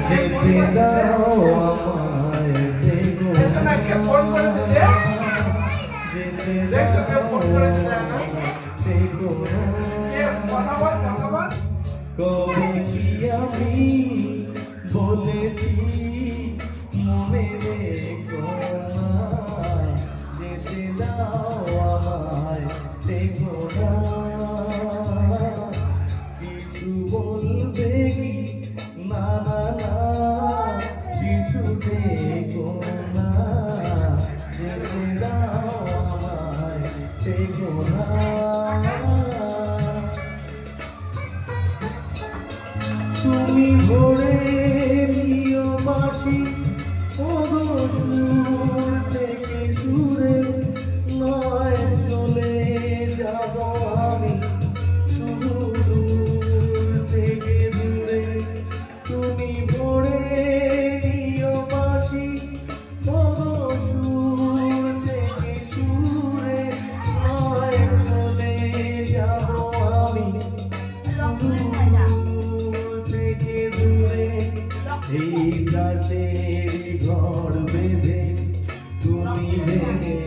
যেতে দাও আমায় দেখো যেতে দাও দেখো কবে কি আমি বলেছি মনে রেখো না যেতে দাও আমায় দেখো না কিছু বলবে কি না না না কিছু দেখো না যেতে দাও আমায় দেখো না তুমি ভরে নিও বাঁশি ওগো সুর থেকে সুরে নয় চলে যাব আমি শুধু দূর থেকে দূরে তুমি ভরে নিও বাঁশি ওগো সুর থেকে সুরে নয় চলে যাব আমি শুধু এই দাসের ঘর বেঁধে তুমি ভেঙে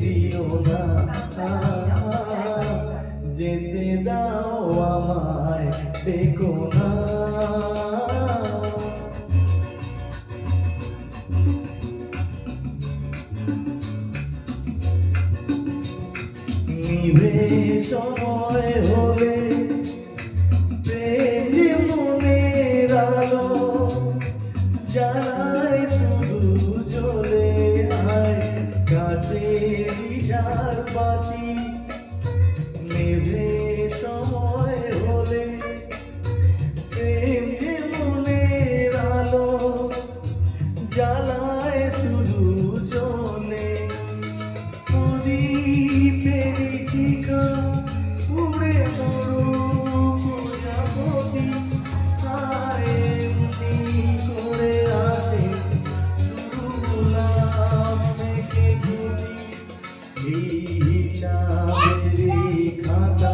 দিও না যেতে দাও আমায় দেখো না নিভে সময় হলে জ্বালায় শুধু জ্বলে আয় কাছেরই ঝাড় বাতি নেভে সময় হলে প্রেম যে মনের আলো জ্বালায় শুধু জ্বলে প্রদীপেরই শিখা উড়ে মরুক প্রজাপতি খাতা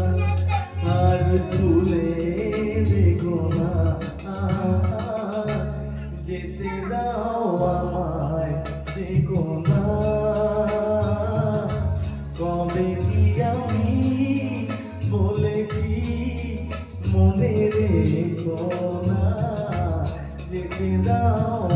আর তুলে দেখো না যেতে দাও আমায় দেখো না কবে কি আমি বলেছি মনে রেখো না যেতে দাও